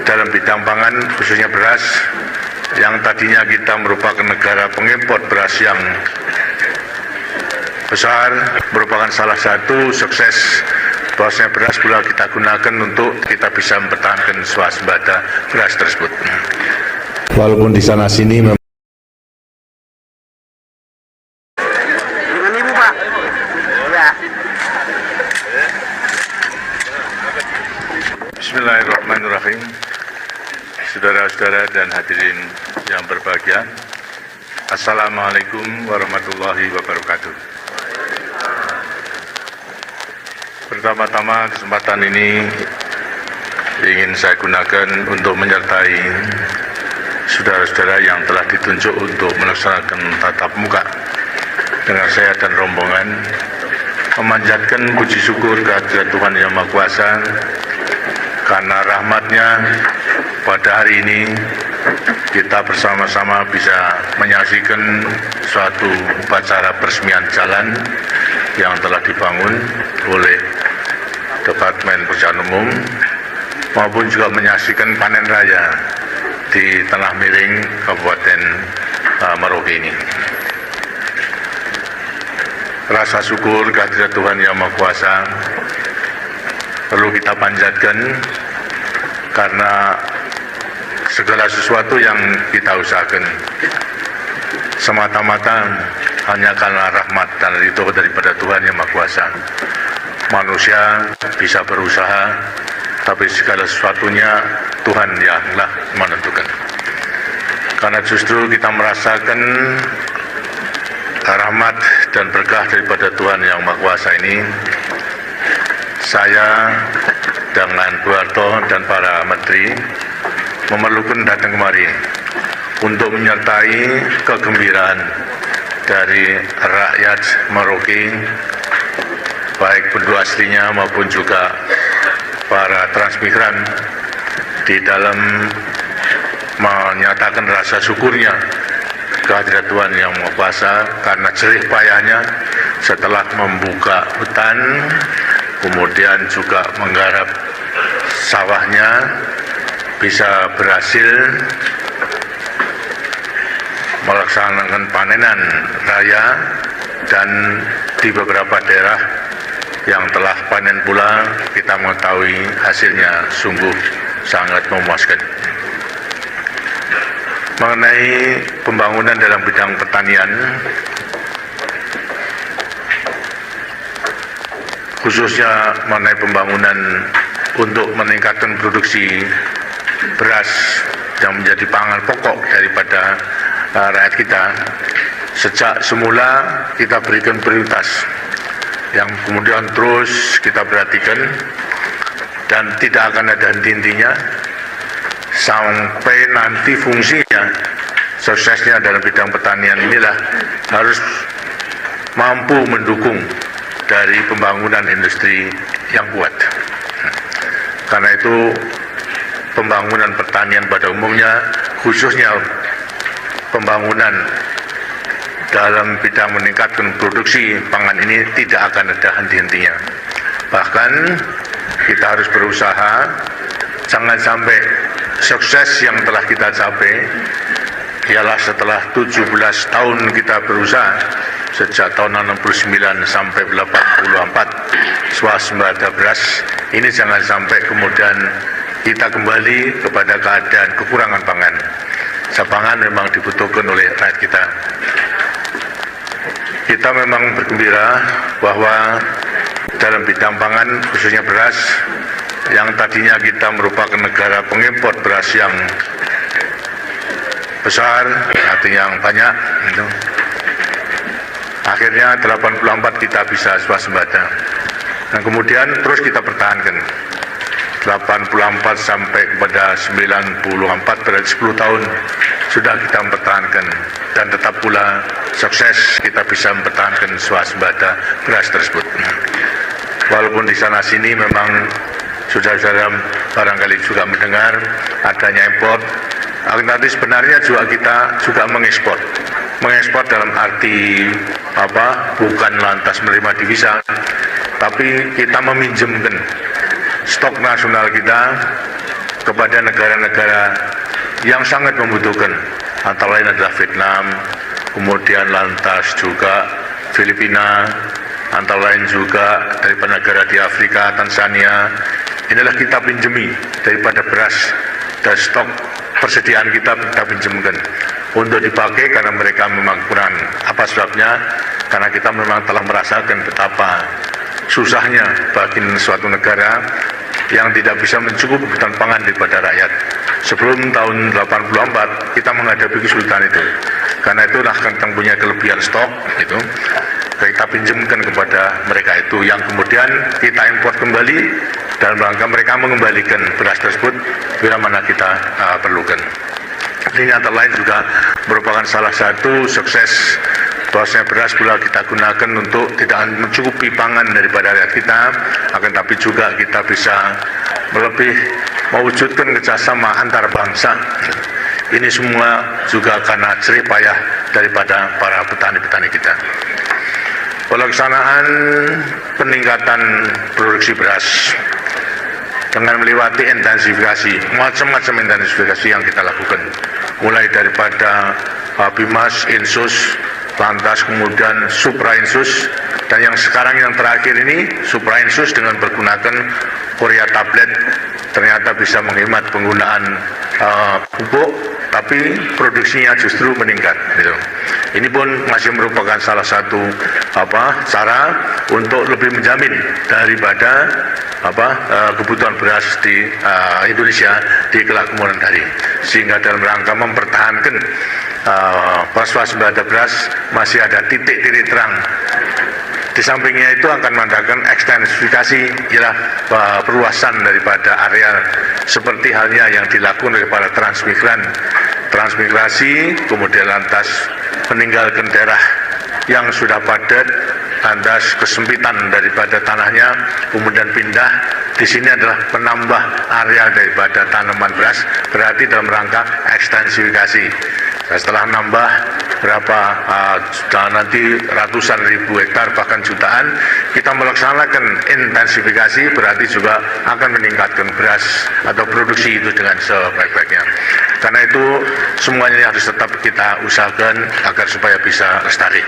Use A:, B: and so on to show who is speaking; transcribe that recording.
A: dalam bidang pangan, khususnya beras, yang tadinya kita merupakan negara pengimpor beras yang besar, merupakan salah satu sukses bahwasanya beras pula kita gunakan untuk kita bisa mempertahankan swasembada beras tersebut. Walaupun di sana sini Bismillahirrahmanirrahim. Saudara-saudara dan hadirin yang berbahagia, Assalamualaikum warahmatullahi wabarakatuh. Pertama-tama kesempatan ini ingin saya gunakan untuk menyertai saudara-saudara yang telah ditunjuk untuk melaksanakan tatap muka dengan saya dan rombongan, memanjatkan puji syukur kehadirat Tuhan Yang Maha Kuasa karena rahmat-Nya pada hari ini kita bersama-sama bisa menyaksikan suatu upacara peresmian jalan yang telah dibangun oleh Departemen Perencanaan Umum, maupun juga menyaksikan panen raya di Tanah Miring, Kabupaten Merauke ini. Rasa syukur kehadirat Tuhan Yang Maha Kuasa perlu kita panjatkan karena segala sesuatu yang kita usahakan semata-mata hanya karena rahmat dan ridho daripada Tuhan Yang Maha Kuasa. Manusia bisa berusaha, tapi segala sesuatunya Tuhan yanglah menentukan. Karena justru kita merasakan rahmat dan berkah daripada Tuhan Yang Maha Kuasa ini, saya dengan Bu Harto dan para menteri memerlukan datang kemari untuk menyertai kegembiraan dari rakyat Merauke, baik penduduk aslinya maupun juga para transmigran, di dalam menyatakan rasa syukurnya kehadirat Tuhan Yang Maha Kuasa karena jerih payahnya setelah membuka hutan, kemudian juga menggarap sawahnya, bisa berhasil melaksanakan panenan raya, dan di beberapa daerah yang telah panen pula kita mengetahui hasilnya sungguh sangat memuaskan. Mengenai pembangunan dalam bidang pertanian, khususnya mengenai pembangunan untuk meningkatkan produksi beras yang menjadi pangan pokok daripada rakyat kita, sejak semula kita berikan prioritas yang kemudian terus kita perhatikan dan tidak akan ada henti-hentinya sampai nanti fungsinya, suksesnya dalam bidang pertanian inilah harus mampu mendukung dari pembangunan industri yang kuat. Karena itu pembangunan pertanian pada umumnya, khususnya pembangunan dalam bidang meningkatkan produksi pangan ini tidak akan ada henti-hentinya. Bahkan kita harus berusaha jangan sampai sukses yang telah kita capai ialah setelah 17 tahun kita berusaha sejak tahun 69 sampai 84 swasembada beras ini, jangan sampai kemudian kita kembali kepada keadaan kekurangan pangan. Pangan memang dibutuhkan oleh rakyat kita. Kita memang bergembira bahwa dalam bidang pangan, khususnya beras, yang tadinya kita merupakan negara pengimpor beras yang besar, artinya yang banyak, gitu. Akhirnya 84 kita bisa swasembada. Dan kemudian terus kita pertahankan 84 sampai kepada 94, berarti 10 tahun sudah kita mempertahankan, dan tetap pula sukses kita bisa mempertahankan swasembada beras tersebut. Walaupun di sana sini memang saudara-saudara barangkali juga mendengar adanya impor, nanti sebenarnya juga kita juga mengekspor dalam arti bukan lantas menerima devisa, tapi kita meminjamkan stok nasional kita kepada negara-negara yang sangat membutuhkan, antara lain adalah Vietnam, kemudian lantas juga Filipina, antara lain juga daripada negara di Afrika, Tanzania. Inilah kita pinjemi daripada beras dan stok persediaan kita pinjamkan untuk dipakai karena mereka memang kurang. Apa sebabnya? Karena kita memang telah merasakan betapa susahnya bagi suatu negara yang tidak bisa mencukupi kebutuhan pangan daripada rakyat. Sebelum tahun 84 kita menghadapi kesulitan itu. Karena itu kentang punya kelebihan stok gitu. Kita pinjamkan kepada mereka itu yang kemudian kita impor kembali dalam rangka mereka mengembalikan beras tersebut bila mana kita perlukan. Ini antara lain juga merupakan salah satu sukses bahwasanya beras pula kita gunakan untuk tidak mencukupi pangan daripada rakyat kita, akan tapi juga kita bisa lebih mewujudkan kerjasama antar bangsa. Ini semua juga karena jerih payah daripada para petani-petani kita. Pelaksanaan peningkatan produksi beras dengan melewati intensifikasi, macam-macam intensifikasi yang kita lakukan, mulai daripada Bimas, Insus, lantas kemudian Supra-Insus, dan yang sekarang yang terakhir ini Supra-Insus dengan menggunakan Korea tablet ternyata bisa menghemat penggunaan pupuk, tapi produksinya justru meningkat gitu. Ini pun masih merupakan salah satu cara untuk lebih menjamin daripada kebutuhan beras di Indonesia di kelak kemudian hari, sehingga dalam rangka mempertahankan swasembada beras masih ada titik-titik terang. Di sampingnya itu akan mengadakan ekstensifikasi, ialah perluasan daripada areal seperti halnya yang dilakukan oleh para transmigran. Transmigrasi kemudian lantas meninggalkan daerah yang sudah padat, lantas kesempitan daripada tanahnya, kemudian pindah. Di sini adalah penambah areal daripada tanaman beras, berarti dalam rangka ekstensifikasi. Setelah nambah berapa sudah nanti ratusan ribu hektar bahkan jutaan, kita melaksanakan intensifikasi, berarti juga akan meningkatkan beras atau produksi itu dengan sebaik-baiknya. Karena itu semuanya harus tetap kita usahakan agar supaya bisa lestari.